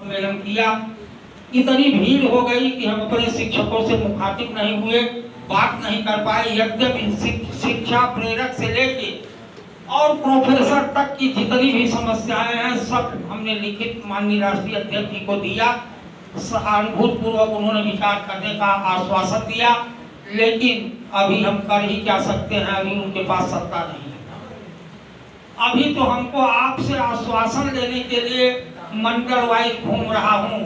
सम्मेलन किया। इतनी भीड़ हो गई कि हम अपने शिक्षकों से मुखातिब नहीं हुए, बात नहीं कर पाए। यद्यपि शिक्षा प्रेरक से लेके और प्रोफेसर तक की जितनी भी समस्याएं हैं सब हमने लिखित माननीय राष्ट्रीय अध्यक्ष जी को दिया। सहानुभूतिपूर्वक उन्होंने विचार करने का आश्वासन दिया, लेकिन अभी हम कर ही क्या सकते हैं, अभी उनके पास सत्ता नहीं है। अभी तो हमको आपसे आश्वासन लेने के लिए मंडल वाइज घूम रहा हूँ,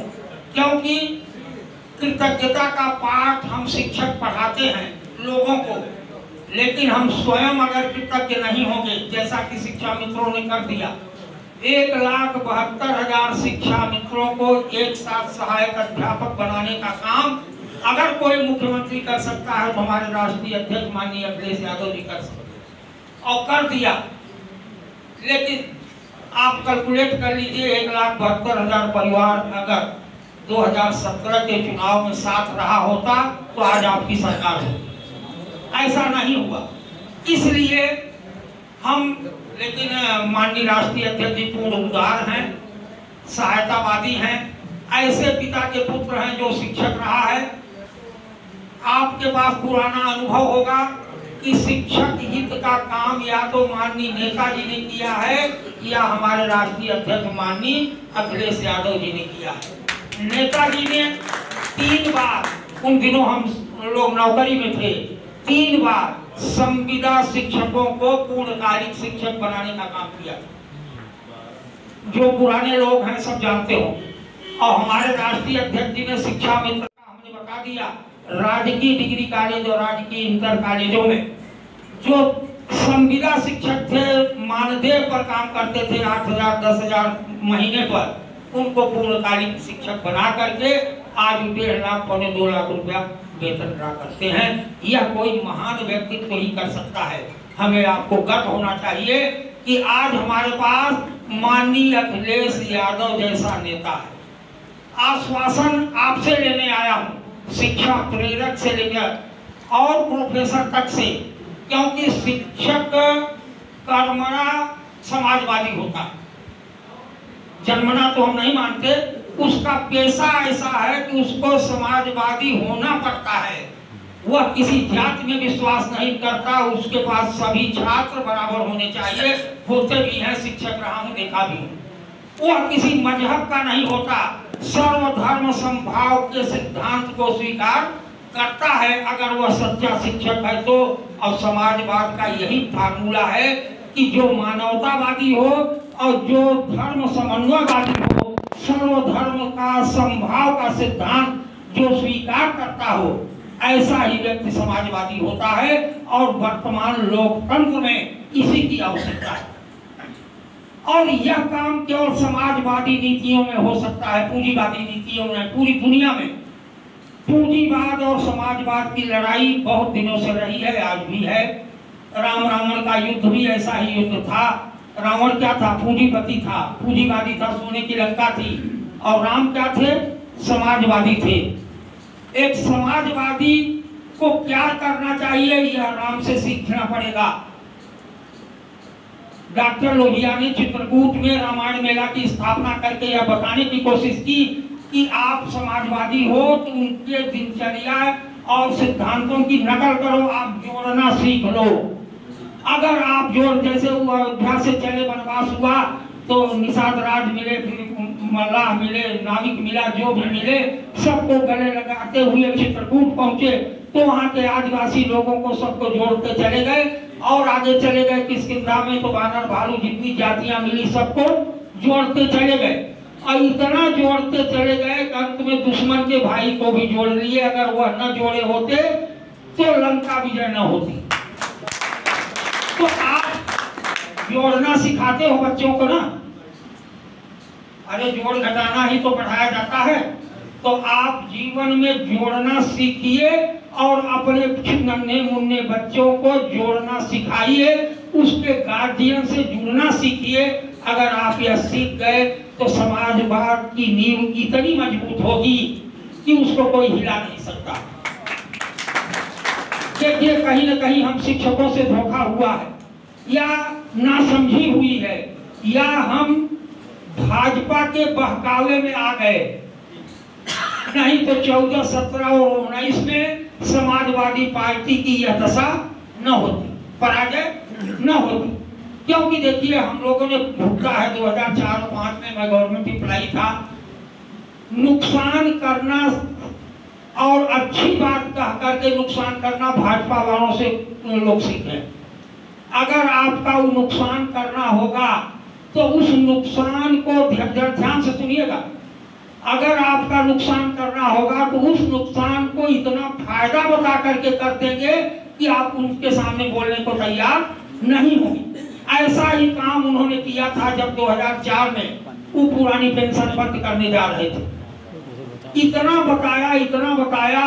क्योंकि कृतज्ञता का पाठ हम शिक्षक पढ़ाते हैं लोगों को, लेकिन हम स्वयं अगर कृतज्ञ नहीं होंगे, जैसा कि शिक्षा मित्रों ने कर दिया, 1,72,000 शिक्षा मित्रों को एक साथ सहायक अध्यापक बनाने का काम अगर कोई मुख्यमंत्री कर सकता है तो हमारे राष्ट्रीय अध्यक्ष माननीय अखिलेश यादव जी कर सकते हैं और कर दिया। लेकिन आप कैलकुलेट कर लीजिए, 1,72,000 परिवार अगर 2017 के चुनाव में साथ रहा होता तो आज आपकी सरकार होती। ऐसा नहीं हुआ, इसलिए हम, लेकिन माननीय राष्ट्रीय अध्यक्ष जी पूर्ण उदार हैं, सहायतावादी हैं, ऐसे पिता के पुत्र हैं जो शिक्षक रहा है। आपके पास पुराना अनुभव होगा कि शिक्षक हित का काम या तो माननीय नेताजी ने किया है या हमारे राष्ट्रीय अध्यक्ष माननीय अखिलेश यादव जी ने किया है। नेताजी ने 3 बार, उन दिनों हम लोग नौकरी में थे, 3 बार संविदा शिक्षकों को पूर्णकालिक शिक्षक बनाने का काम किया। जो पुराने लोग हैं सब जानते हो। और हमारे राष्ट्रीय अध्यक्ष जी ने शिक्षा मित्र का हमने बता दिया, राजकीय डिग्री कॉलेज और राजकीय इंटर कॉलेजों में जो संविदा शिक्षक थे, मानदेय पर काम करते थे 8,000 10,000 महीने पर, उनको पूर्णकालिक शिक्षक बना करके आज 1.5 लाख पौने 2 लाख रुपया वेतन ड्रा करते हैं। यह कोई महान व्यक्तित्व ही कर सकता है। हमें आपको गर्व होना चाहिए कि आज हमारे पास माननीय अखिलेश यादव जैसा नेता है। आश्वासन आपसे लेने आया हूँ, शिक्षा प्रेरक से लेकर और प्रोफेसर तक से, क्योंकि शिक्षक कर्मणा समाजवादी होता है। जन्मना तो हम नहीं मानते, उसका पेशा ऐसा है कि उसको समाजवादी होना पड़ता है। वह किसी जाति में विश्वास नहीं करता, उसके पास सभी छात्र बराबर होने चाहिए, होते भी हैं, शिक्षक रहा हूं, देखा भी हूं। वह किसी मजहब का नहीं होता, सर्वधर्म समभाव के सिद्धांत को स्वीकार करता है अगर वह सच्चा शिक्षक है तो। और समाजवाद का यही फार्मूला है कि जो मानवतावादी हो और जो धर्म समन्वयवादी हो, सर्वधर्म का समभाव का सिद्धांत जो स्वीकार करता हो, ऐसा ही व्यक्ति समाजवादी होता है। और वर्तमान लोकतंत्र में इसी की आवश्यकता है। और यह काम केवल समाजवादी नीतियों में हो सकता है, पूंजीवादी नीतियों में। पूरी दुनिया में पूंजीवाद और समाजवाद की लड़ाई बहुत दिनों से रही है, आज भी है। राम रावण का युद्ध भी ऐसा ही युद्ध था। रावण क्या था? पूंजीपति था, पूंजीवादी था, सोने की लंका थी। और राम क्या थे? समाजवादी थे। एक समाजवादी को क्या करना चाहिए, यह राम से सीखना पड़ेगा। डॉक्टर लोहिया ने चित्रकूट में रामायण मेला की स्थापना करके यह बताने की कोशिश की कि आप समाजवादी हो तो उनके दिनचर्या और सिद्धांतों की नकल करो, आप जोड़ना सीख लो। अगर आप जोड़, जैसे वो अयोध्या से चले, वनवास हुआ तो निषाद राज मिले, फिर मल्लाह मिले, नाविक मिला, जो भी मिले सबको गले लगाते हुए चित्रकूट पहुंचे तो वहाँ के आदिवासी लोगों को सबको जोड़ते चले गए और आगे चले गए। किष्किंधा में तो बानर भालू जितनी जातियां मिली सबको जोड़ते चले गए और इतना जोड़ते चले गए कि अंत में दुश्मन के भाई को भी जोड़ लिए। अगर वह न जोड़े होते तो लंका विजय न होती। तो आप जोड़ना सिखाते हो बच्चों को ना, अरे जोड़ घटाना ही तो पढ़ाया जाता है। तो आप जीवन में जोड़ना सीखिए और अपने नन्हे मुन्ने बच्चों को जोड़ना सिखाइए, उसके गार्जियन से जुड़ना सीखिए। अगर आप यह सीख गए तो समाजवाद की नींव इतनी मजबूत होगी कि उसको कोई हिला नहीं सकता। देखिए, कहीं न कहीं हम शिक्षकों से धोखा हुआ है, या नासमझी हुई है, या हम भाजपा के बहकावे में आ गए, नहीं तो 14, 17 और 19 में समाजवादी पार्टी की यह दशा न होती, पराजय न होती। क्योंकि देखिए हम लोगों ने भुगता है 2004 और 5 में मैं गवर्नमेंट एम्प्लॉई था। नुकसान करना और अच्छी बात कह करके नुकसान करना भाजपा वालों से लोग सीखे। अगर आपका वो नुकसान करना होगा तो उस नुकसान को ध्यान से सुनिएगा, अगर आपका नुकसान करना होगा तो उस नुकसान को इतना फायदा बता करके कर देंगे कि आप उनके सामने बोलने को तैयार नहीं होंगे। ऐसा ही काम उन्होंने किया था जब 2004 में वो पुरानी पेंशन बंद करने जा रहे थे। इतना बताया।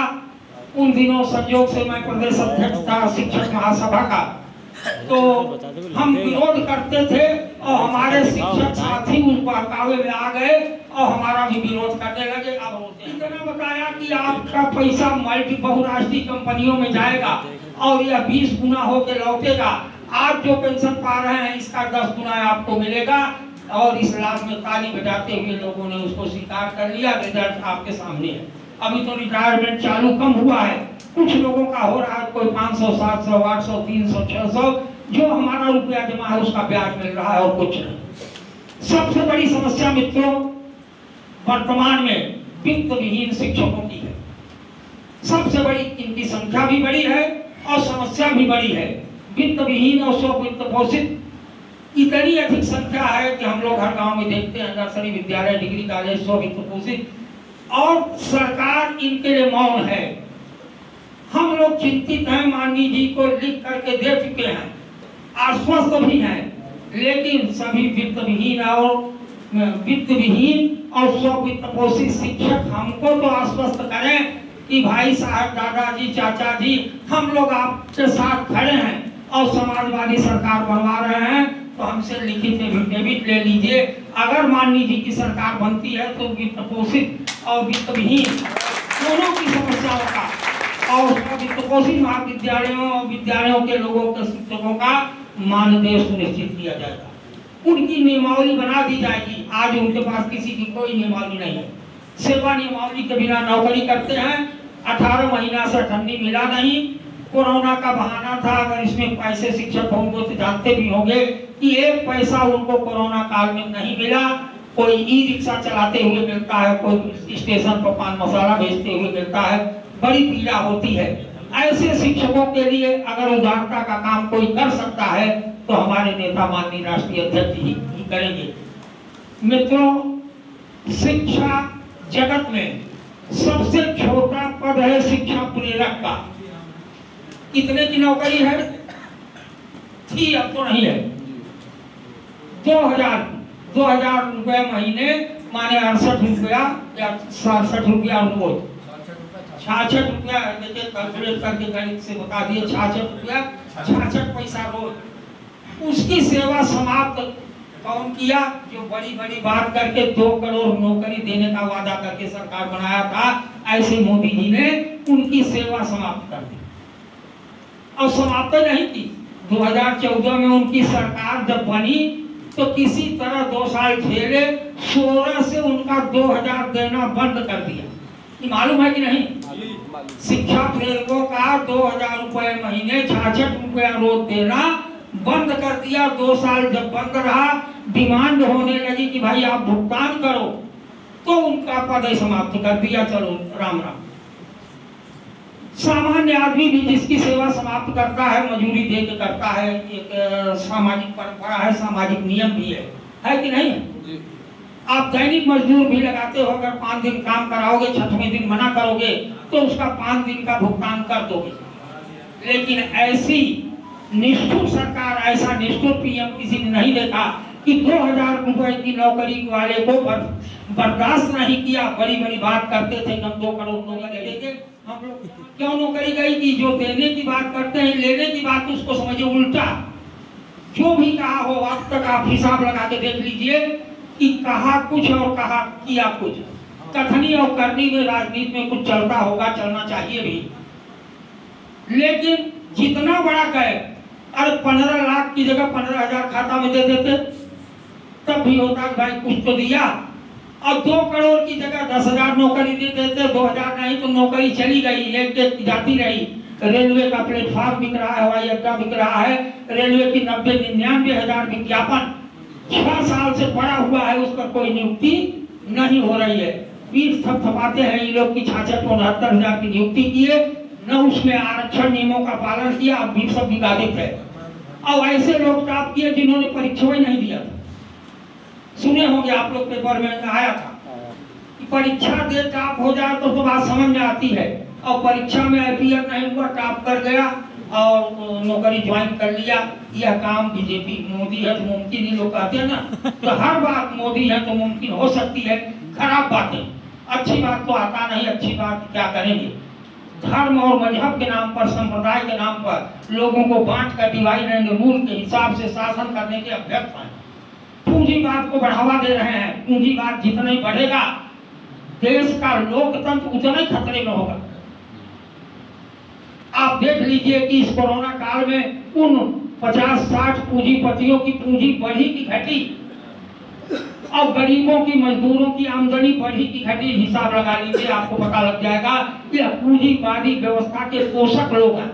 उन दिनों संयोग से मैं प्रदेश अध्यक्ष था शिक्षक महासभा का, तो हम विरोध करते थे और हमारे शिक्षक साथी उस बहकावे में आ गए और हमारा भी विरोध करने लगे। अब इतना बताया कि आपका पैसा मल्टी बहुराष्ट्रीय कंपनियों में जाएगा और यह 20 गुना होकर लौटेगा। आप जो पेंशन पा रहे हैं इसका 10 गुना आपको मिलेगा। और इस लाभ में ताली बजाते हुए लोगों ने उसको स्वीकार कर लिया। रिजल्ट आपके सामने है। अभी तो रिटायरमेंट चालू कम हुआ है, कुछ लोगों का हो रहा है, कोई 500, 700, 800, 300, 600, जो हमारा रुपया जमा है उसका ब्याज मिल रहा है और कुछ नहीं। सबसे बड़ी समस्या मित्रों वर्तमान में वित्त विहीन शिक्षकों की है। सबसे बड़ी, इनकी संख्या भी बड़ी है और समस्या भी बड़ी है। वित्त विहीन और स्ववित्त पोषित इतनी अधिक संख्या है कि हम लोग हर गांव में देखते हैं नर्सरी विद्यालय, डिग्री कॉलेज स्ववित्त पोषित, और सरकार इनके लिए मौन है। हम लोग चिंतित हैं, माननीय जी को लिख करके दे चुके हैं, आश्वस्त भी हैं, लेकिन सभी वित्त विहीन और स्ववित्त पोषित शिक्षक हमको तो आश्वस्त करें कि भाई साहब, दादाजी, चाचा जी, हम लोग आपके साथ खड़े हैं और समाजवादी सरकार बनवा रहे हैं, तो हमसे लिखित एफिडेविट ले लीजिए। अगर माननीय जी की सरकार बनती है तो वित्त पोषित और वित्त विहीन दोनों की समस्याओं का और वित्त पोषित महाविद्यालयों और विद्यालयों के लोगों के शिक्षकों का मानदेय सुनिश्चित किया जाएगा। उनकी नियमावली बना दी जाएगी। आज उनके पास किसी की कोई नियमावली नहीं है। सेवा नियमावली के बिना नौकरी करते हैं। 18 महीना से ठंडी मिला नहीं। कोरोना का बहाना था। अगर इसमें पैसे शिक्षक होंगे तो जानते भी होंगे कि एक पैसा उनको कोरोना काल में नहीं मिला। कोई ई रिक्शा चलाते हुए मिलता है, कोई स्टेशन पर पान मसाला बेचते हुए मिलता है। बड़ी पीड़ा होती है। ऐसे शिक्षकों के लिए अगर उदारता का काम कोई कर सकता है तो हमारे नेता माननीय राष्ट्रीय अध्यक्ष ही करेंगे। मित्रों, शिक्षा जगत में सबसे छोटा पद है शिक्षा प्रेरक का। कितने की नौकरी है? थी, अब तो नहीं है। 2000 रुपए महीने, माने 68 रुपया या 67 रुपया रोज, 66 रुपया। देखिए कैलकुलेट करके गणित से बता दिए, 66 रुपया 66 पैसा रोज। उसकी सेवा समाप्त कौन किया? जो बड़ी बड़ी बात करके 2 करोड़ नौकरी देने का वादा करके सरकार बनाया था, ऐसे मोदी जी ने उनकी सेवा समाप्त कर दी। और समाप्त नहीं की। 2014 में उनकी सरकार जब बनी तो किसी तरह 2 साल झेले, 16 से उनका 2000 देना बंद कर दिया। ये मालूम है कि नहीं? शिक्षा प्रेरकों का 2000 रुपए महीने, 66 रुपया रोज देना बंद कर दिया। 2 साल जब बंद रहा, डिमांड होने लगी कि भाई आप भुगतान करो, तो उनका पद समाप्त कर दिया। चलो राम राम। सामान्य आदमी भी जिसकी सेवा समाप्त करता है, मजूरी दे के करता है, एक सामाजिक परंपरा है, सामाजिक नियम भी है कि नहीं? आप दैनिक मजदूर भी लगाते हो, अगर 5 दिन काम कराओगे, 6वें दिन मना करोगे तो उसका 5 दिन का भुगतान कर दोगे। लेकिन ऐसी निष्ठुर सरकार, ऐसा निष्ठुर पीएम किसी ने नहीं देखा कि 2000 रुपए की नौकरी वाले को बर्दाश्त नहीं किया। बड़ी बड़ी बात करते थे कि हम 2 करोड़ नौकरी देंगे। हम लोग क्यों नौकरी गई कि जो देने की बात करते हैं, लेने की बात उसको समझिए उल्टा। जो भी कहा हो, अब तक आप हिसाब लगा के देख लीजिए कि कहा कुछ और कहा किया कुछ। कथनी और करनी में राजनीति में कुछ चलता होगा, चलना चाहिए भी। लेकिन जितना बड़ा कहे, अरे 15 लाख की जगह 15,000 खाता में दे देते, तब भी होता है भाई कुछ तो दिया। और 2 करोड़ की जगह 10,000 नौकरी दे देते, 2,000 नहीं तो नौकरी चली गई, एक एक जाती रही। रेलवे का प्लेटफॉर्म बिक रहा है, हवाई अड्डा बिक रहा है, रेलवे की 90-99 हजार विज्ञापन 6 साल से पड़ा हुआ है, उस पर कोई नियुक्ति नहीं हो रही है। पीठ थपथपाते हैं ये लोग की 66-69 की नियुक्ति किए, न उसमें आरक्षण नियमों का पालन किया, अब भी सब विवादित है। और ऐसे लोग टॉप किए जिन्होंने परीक्षा ही नहीं दिया था। सुने होंगे आप लोग, पेपर में आया था कि परीक्षा दे टॉप हो जाए तो बात समझ में आती है, और परीक्षा में अपीयर नहीं हुआ, टॉप कर गया और नौकरी ज्वाइन कर लिया। यह काम बीजेपी, मोदी है तो मुमकिन ही लोग कहते हैं ना, तो हर बात मोदी है तो मुमकिन हो सकती है। खराब बातें, अच्छी बात तो आता नहीं, अच्छी बात क्या करेंगे। धर्म और मजहब के नाम पर, संप्रदाय के नाम पर लोगों को बांट कर डिवाइड एंड रूल के हिसाब से शासन करने के अभ्यस्त हैं। पूंजीवाद को बढ़ावा दे रहे हैं। पूंजीवाद जितना ही बढ़ेगा देश का लोकतंत्र उतना ही खतरे में होगा। आप देख लीजिए कि इस कोरोना काल में उन 50-60 पूंजीपतियों की पूंजी बढ़ी कि घटी, और गरीबों की, मजदूरों की आमदनी बढ़ी कि घटी, हिसाब लगा लीजिए, आपको पता लग जाएगा कि पूंजीवादी व्यवस्था के पोषक लोग हैं।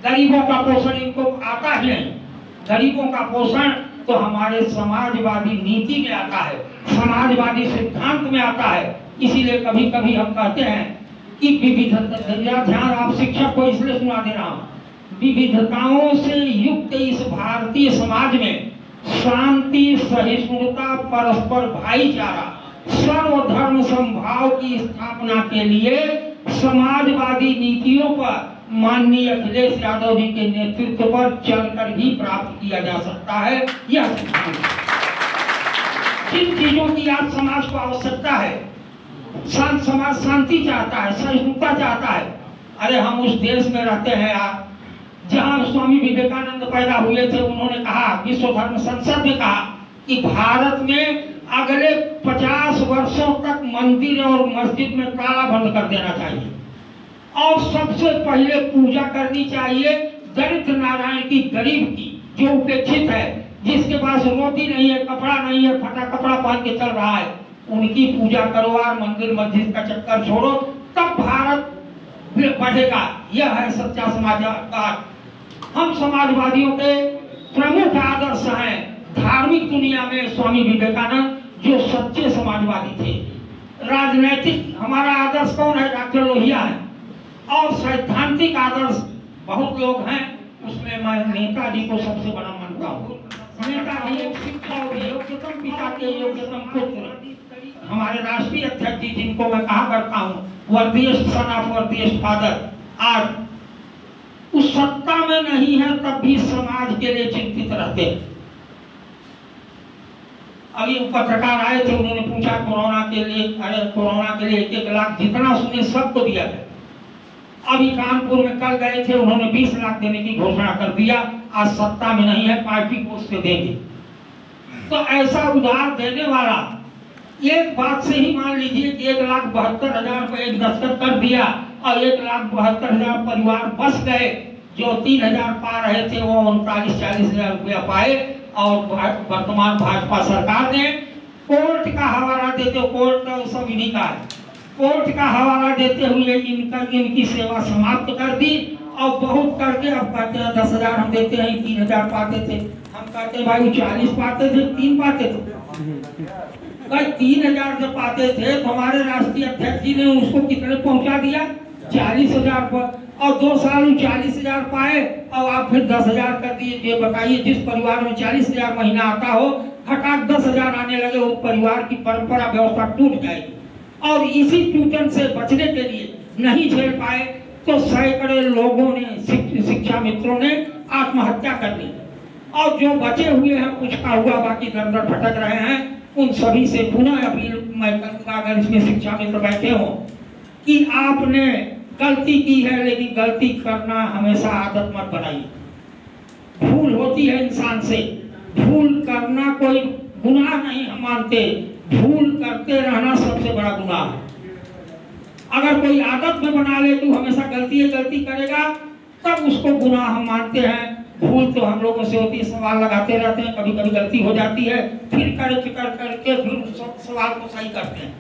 गरीबों का पोषण इनको आता ही नहीं। गरीबों का पोषण तो हमारे समाजवादी नीति में आता है, समाजवादी सिद्धांत में आता है। इसीलिए कभी कभी हम कहते हैं कि विविधता, ध्यान आप शिक्षक को इसलिए सुना दे रहा हूँ, विविधताओं से युक्त इस भारतीय समाज में शांति, सहिष्णुता, परस्पर भाईचारा, सर्वधर्म समभाव की स्थापना के लिए समाजवादी नीतियों पर माननीय अखिलेश यादव जी के नेतृत्व पर चलकर ही प्राप्त किया जा सकता है। यह जिन चीजों की आज समाज को आवश्यकता है, समाज शांति चाहता है, सहिष्णुता चाहता है। अरे हम उस देश में रहते हैं आप जहाँ स्वामी विवेकानंद पैदा हुए थे। उन्होंने कहा, विश्व धर्म संसद में कहा कि भारत में अगले 50 वर्षों तक मंदिर और मस्जिद में ताला बंद कर देना चाहिए, और सबसे पहले पूजा करनी चाहिए दरिद्र नारायण की, गरीब की, जो उपेक्षित है, जिसके पास रोटी नहीं है, कपड़ा नहीं है, फटा कपड़ा पहन के चल रहा है, उनकी पूजा करो और मंदिर मस्जिद का चक्कर छोड़ो, तब भारत बढ़ेगा। यह है सच्चा समाजवाद। हम समाजवादियों के प्रमुख आदर्श हैं धार्मिक दुनिया में स्वामी विवेकानंद, जो सच्चे समाजवादी थे। राजनीतिक हमारा आदर्श कौन है? डॉक्टर लोहिया है। और सैद्धांतिक आदर्श बहुत लोग हैं, उसमें मैं नेताजी को सबसे बड़ा मानता हूँ। नेताजी एक शिक्षा और योग्यतम पिता के योग्यतम पुत्र, हमारे राष्ट्रीय अध्यक्ष जी, जिनको मैं कहा करता हूँ वर्दिएस्ट सन ऑफ वर्दिएस्ट फादर, आज उस सत्ता में नहीं है तब भी समाज के लिए चिंतित रहते हैं। अभी पत्रकार आए थे, उन्होंने पूछा कोरोना के लिए, अरे कोरोना के लिए 1-1 लाख जितना सुने सबको दिया गया। अभी कानपुर में कल गए थे, उन्होंने 20 लाख देने की घोषणा कर दिया। आज सत्ता में नहीं है, पार्टी को उससे देंगे। तो ऐसा उधार देने वाला एक बात से ही मान लीजिए कि 1,72,000 को एक दस्तखत कर दिया और 1,72,000 परिवार बस गए। जो 3,000 पा रहे थे वो 39-40,000 रुपया पाए। और वर्तमान भाजपा सरकार ने कोर्ट का हवाला देते, कोर्ट सब इन्हीं का है, कोर्ट का हवाला देते हुए इनकी सेवा समाप्त कर दी। और बहुत करके अब कहते हैं 10,000 हम देते हैं, 3,000 पाते थे। हम कहते हैं भाई 40 पाते थे, 3 पाते थे। भाई 3,000 जब पाते थे तो हमारे राष्ट्रीय अध्यक्ष जी ने उसको कितने पहुंचा दिया? 40,000 पर। और 2 साल 40,000 पाए और आप फिर 10,000 कर दिए। ये बताइए, जिस परिवार में 40,000 महीना आता हो, हठात 10,000 आने लगे, उस परिवार की परंपरा व्यवस्था टूट जाएगी। और इसी टूटन से बचने के लिए नहीं झेल पाए तो सैकड़ों लोगों ने, शिक्षा मित्रों ने आत्महत्या कर ली। और जो बचे हुए हैं, कुछ का हुआ, बाकी दर दर भटक रहे हैं, उन सभी से पुनः अपील मैं करूंगा, अगर इसमें शिक्षा मित्र बैठे हो, कि आपने गलती की है, लेकिन गलती करना हमेशा आदत मत बनाइए। भूल होती है इंसान से, भूल करना कोई गुनाह नहीं हम मानते, भूल करते रहना सबसे बड़ा गुनाह है। अगर कोई आदत में बना ले तो हमेशा गलती करेगा, तब उसको गुनाह हम मानते हैं। भूल तो हम लोगों से होती है, सवाल लगाते रहते हैं, कभी कभी गलती हो जाती है, फिर करेक्ट करके फिर उस सवाल को सही करते हैं।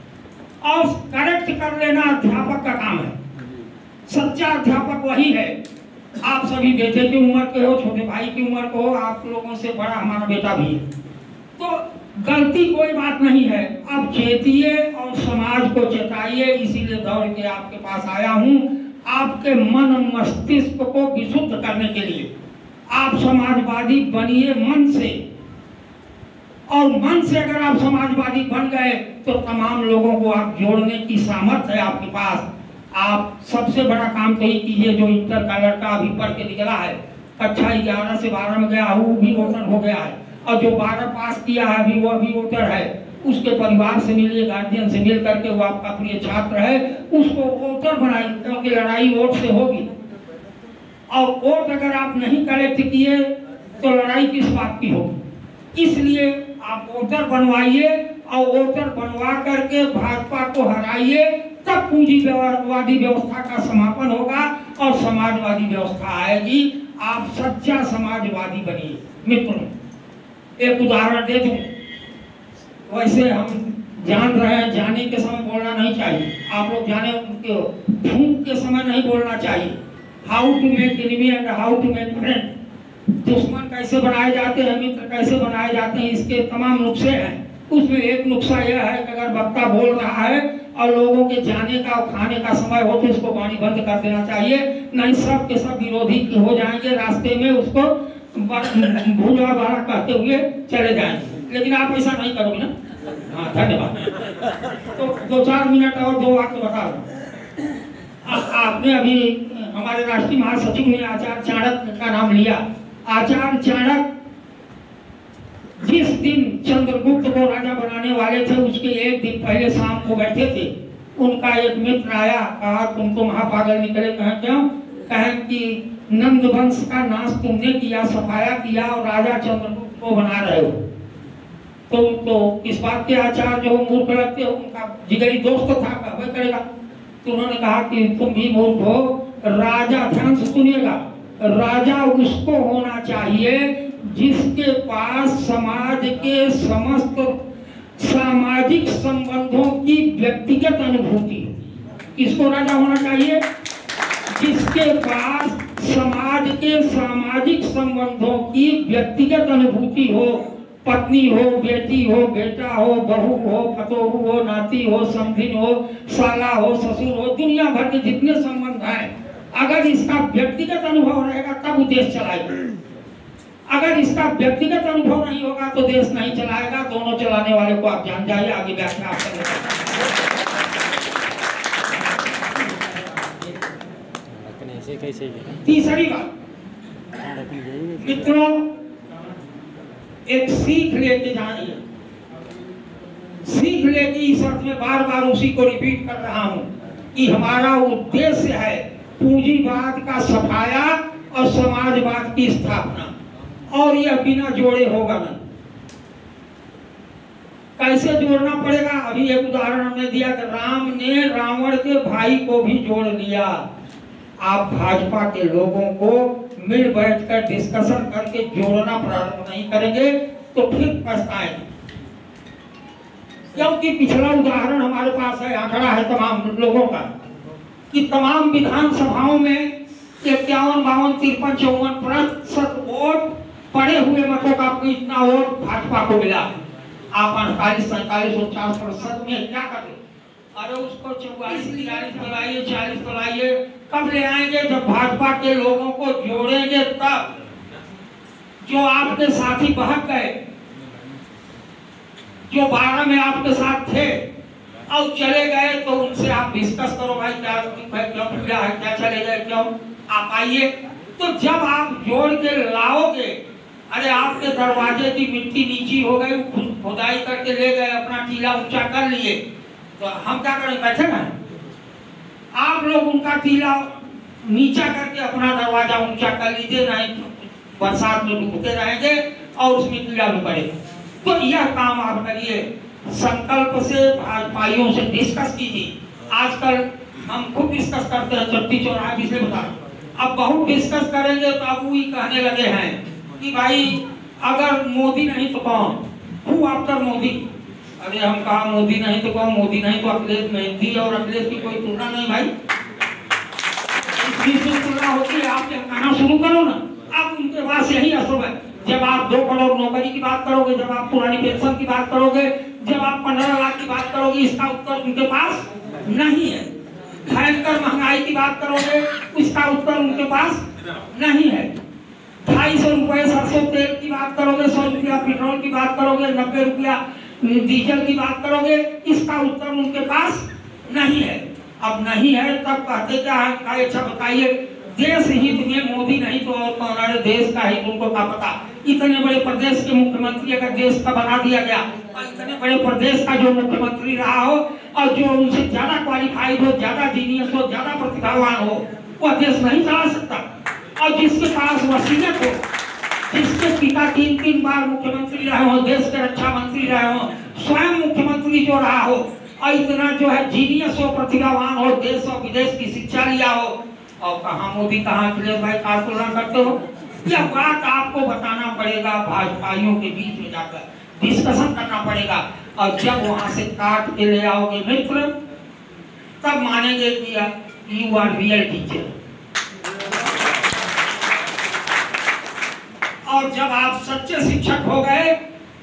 और करेक्ट कर लेना अध्यापक का काम है। सच्चा अध्यापक वही है। आप सभी बेटे की उम्र के हो, छोटे भाई की उम्र के हो, आप लोगों से बड़ा हमारा बेटा भी है, तो गलती कोई बात नहीं है। अब चेतिए और समाज को चेताइए, इसीलिए दौड़ के आपके पास आया हूँ, आपके मन मस्तिष्क को विशुद्ध करने के लिए। आप समाजवादी बनिए मन से, और मन से अगर आप समाजवादी बन गए तो तमाम लोगों को आप जोड़ने की सामर्थ्य है आपके पास। आप सबसे बड़ा काम तो ये कीजिए, जो इंटर का लड़का अभी पढ़ के निकला है, कक्षा 11 से 12 में गया, वो भी वोटर हो गया है, और जो 12 पास किया है अभी, वो अभी वोटर है, उसके परिवार से मिलिए, गार्जियन से मिल करके, वो आपका प्रिय छात्र है, उसको वोटर बनाइए, क्योंकि लड़ाई वोट से होगी। और वोट अगर आप नहीं कलेक्ट किए तो लड़ाई किस बात की होगी। इसलिए आप वोटर बनवाइए, और वोटर बनवा करके भाजपा को हराइए, तब पूंजीवादी व्यवस्था का समापन होगा और समाजवादी व्यवस्था आएगी। आप सच्चा समाजवादी बनिए। मित्रों, एक उदाहरण दे दूं, वैसे हम जान रहे हैं, जाने के समय बोलना नहीं चाहिए, आप लोग जाने भूख के समय नहीं बोलना चाहिए। How to make enemy and how to make friend, दुश्मन कैसे बनाए जाते हैं, मित्र कैसे बनाए जाते हैं, इसके तमाम नुस्खे हैं। उसमें एक नुस्खा यह है कि अगर वक्ता बोल रहा है और लोगों के जाने का और खाने का समय हो तो उसको वाणी बंद कर देना चाहिए, नहीं सब के सब विरोधी हो जाएंगे, रास्ते में उसको भूला भरा कहते हुए चले जाएंगे। लेकिन आप ऐसा नहीं करोगे ना। हाँ, धन्यवाद। तो 2-4 मिनट और 2 वाक्य बता दो। आपने अभी हमारे राष्ट्रीय महासचिव ने आचार्य चाणक्य का नाम लिया। आचार्य चाणक्य जिस दिन चंद्रगुप्त को राजा बनाने वाले थे, उसके एक दिन पहले शाम को बैठे थे, उनका एक मित्र आया, कहा तुम तो महापागल निकले। कहें क्यों? कहें कि नंद वंश का नाश तुमने किया, सफाया किया, और राजा चंद्रगुप्त को बना रहे हो। तो इस बात के आचार्य जो मूर्ख लगते हो, उनका जिगरी दोस्त था, कहवे करेगा। तो उन्होंने कहा कि तुम भी मूर्ख हो, राजा, ध्यान से सुनिएगा, राजा उसको होना चाहिए जिसके पास समाज के समस्त सामाजिक संबंधों की व्यक्तिगत अनुभूति हो। इसको राजा होना चाहिए जिसके पास समाज के सामाजिक संबंधों की व्यक्तिगत अनुभूति हो। पत्नी हो, बेटी हो, बेटा हो, बहू हो, पतोहू हो, नाती हो, समधिन हो, साला हो, ससुर हो, दुनिया भर के जितने संबंध हैं, अगर इसका व्यक्तिगत अनुभव रहेगा तब वो देश चलाएगा। अगर इसका व्यक्तिगत अनुभव नहीं होगा तो देश नहीं चलाएगा। दोनों चलाने वाले को आप जान जाइए। आगे व्याख्या आप तीसरी बात, मित्रों, एक सीख लेके जाइए। सीख लेके इस अर्थ में बार बार उसी को रिपीट कर रहा हूं कि हमारा उद्देश्य है पूंजीवाद का सफाया और समाजवाद की स्थापना, और यह बिना जोड़े होगा नहीं। कैसे जोड़ना पड़ेगा? अभी एक उदाहरण हमने दिया कि राम ने रावण के भाई को भी जोड़ लिया। आप भाजपा के लोगों को मिल बैठकर डिस्कशन करके जोड़ना प्रारंभ नहीं करेंगे तो फिर पछताएंगे। क्योंकि पिछला उदाहरण हमारे पास है, आंकड़ा है तमाम लोगों का, कि तमाम विधानसभाओं में 51, 52, 53, 54% वोट पड़े हुए मतों का इतना वोट भाजपा को मिला है। आप 48, 47, 49% में क्या करें? अरे उसको 44, 43 बनाइए, 40 बनाइए। कब ले आएंगे? जब भाजपा के लोगों को जोड़ेंगे तब। जो आपके साथी बहक गए, जो 12 में आपके साथ थे और चले गए, तो उनसे आप डिस्कस करो, भाई क्या क्यों मिला है, क्या चले गए, क्यों आप आइए। तो जब आप जोड़ के लाओगे, अरे आपके दरवाजे की मिट्टी नीची हो गई, खुदाई करके ले गए, अपना टीला ऊंचा कर लिए, तो हम क्या करें? बैठे ना। आप लोग उनका टीला नीचा करके अपना दरवाजा ऊंचा कर लीजिए, नहीं बरसात में डूबते रहेंगे और उसमें कीड़ा भी पड़ेगा। तो यह काम आप करिए, संकल्प से भाजपाइयों से डिस्कस कीजिए। आजकल हम खूब डिस्कस करते हैं, चट्टी चौराहा, इसलिए बता रहा हूं, अब बहुत डिस्कस करेंगे तो अब वही कहने लगे हैं कि भाई अगर मोदी नहीं तो कौन, हु आफ्टर मोदी। अरे हम कहा मोदी नहीं तो कौन, मोदी नहीं तो अखिलेश, मेहंदी और अखिलेश की कोई तुलना नहीं भाई, इसकी तुलना होती है। आप कहना शुरू करो ना, अब उनके पास यही असर है। जब आप 2 करोड़ नौकरी की बात करोगे, जब आप पुरानी पेंशन की बात करोगे, जब आप 15 लाख की बात करोगे, इसका उत्तर उनके पास नहीं है। भयंकर महंगाई की बात करोगे, इसका उत्तर उनके पास नहीं है। 250 रुपए सरसों तेल की बात करोगे, 100 रुपया पेट्रोल की बात करोगे, 90 रुपया डीजल की बात करोगे, इसका उत्तर उनके पास नहीं है। अब नहीं है तब कहते क्या है, अच्छा बताइए देश हित में मोदी नहीं तो और कौन, अरे देश का हित उनको क्या पता। इतने बड़े प्रदेश के मुख्यमंत्री अगर देश का बना दिया गया, और इतने बड़े प्रदेश का जो मुख्यमंत्री रहा हो और जो उनसे ज्यादा क्वालिफाइड हो, ज्यादा जीनियस हो, ज्यादा प्रतिभावान हो, वह देश नहीं चला सकता। और जिसके पास वसीयत हो, जिसके पिता 3-3 बार मुख्यमंत्री रहे हो, देश के रक्षा मंत्री रहे हो, स्वयं मुख्यमंत्री जो रहा हो, और इतना जो है जीनियस हो, प्रतिभावान हो, देश और विदेश की शिक्षा लिया हो, और कहाँ मोदी कहाँ अखिलेश भाई का तुलना करते हो। यह बात आपको बताना पड़ेगा, भाजपाइयों के बीच में जाकर डिस्कशन करना पड़ेगा। और जब वहां से काट के ले आओगे मित्र, तब मानेंगे कि यू आर रियल टीचर। और जब आप सच्चे शिक्षक हो गए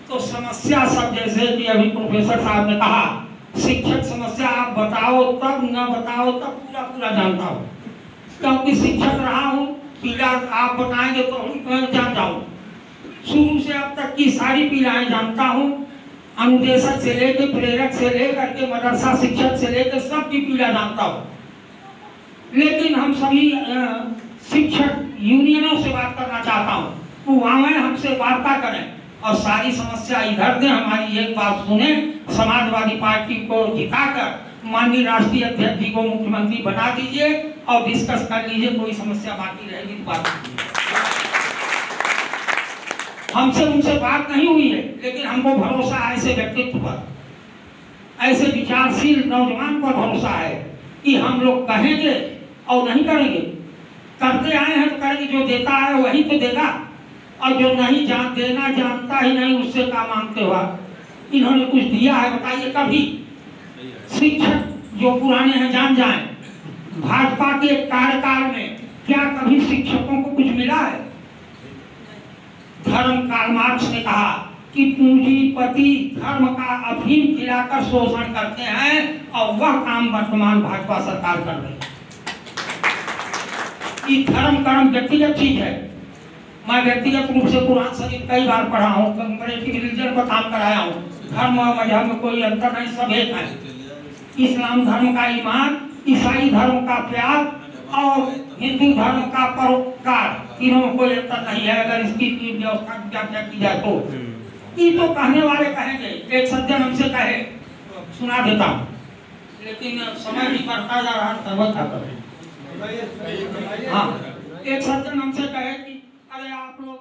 तो समस्या सब, जैसे कि अभी प्रोफेसर साहब ने कहा, शिक्षक समस्या आप बताओ तब, न बताओ तब पूरा जानता हूँ, क्योंकि शिक्षक रहा हूँ। पीड़ा आप बताएंगे तो मैं जान जाऊँ, शुरू से अब तक की सारी पीड़ाएं जानता हूँ, अनुदेशक से लेकर, प्रेरक से लेकर के, मदरसा शिक्षक से लेकर सबकी पीड़ा जानता हूँ। लेकिन हम सभी शिक्षक यूनियनों से बात करना चाहता हूँ, वो आए हमसे वार्ता करें और सारी समस्या इधर दें, हमारी एक बात सुने, समाजवादी पार्टी को जिताकर माननीय राष्ट्रीय अध्यक्ष जी को मुख्यमंत्री बना दीजिए और डिस्कस कर लीजिए, कोई समस्या बाकी रहेगी तो बात। हमसे उनसे बात नहीं हुई है, लेकिन हमको भरोसा है ऐसे व्यक्तित्व पर, ऐसे विचारशील नौजवान पर भरोसा है कि हम लोग कहेंगे और नहीं करेंगे। करते आए हैं तो करेंगे, जो देता है वही तो देगा, और जो नहीं देना जानता ही नहीं उससे क्या मांगते हो आप। इन्होंने कुछ दिया है बताइए कभी? शिक्षक जो पुराने हैं जान जाएं, भाजपा के कार्यकाल में क्या कभी शिक्षकों को कुछ मिला है? धर्म कार्ल मार्क्स ने कहा कि पूंजीपति धर्म का अफीम खिलाकर शोषण करते हैं, और वह काम वर्तमान भाजपा सरकार कर रही है। कि धर्म कर्म व्यक्तिगत चीज है। मैं व्यक्तिगत रूप से कुरान शरीफ कई बार पढ़ा हूँ, कंपैरेटिव रिलीजन पर काम कराया हूँ। धर्म और मजहब में कोई अंतर नहीं, सब एक है। इस्लाम धर्म का ईमान, ईसाई धर्म का प्यार और हिंदू धर्म का परोपकार, तीनों में कोई अंतर नहीं है। अगर इसकी व्यवस्था की व्याख्या की जाए तो ये तो कहने वाले कहेंगे। एक सज्जन हमसे कहे, सुना देता हूँ, लेकिन समय भी बढ़ता जा रहा है। हाँ, एक सज्जन हमसे कहे कि अरे आप लोग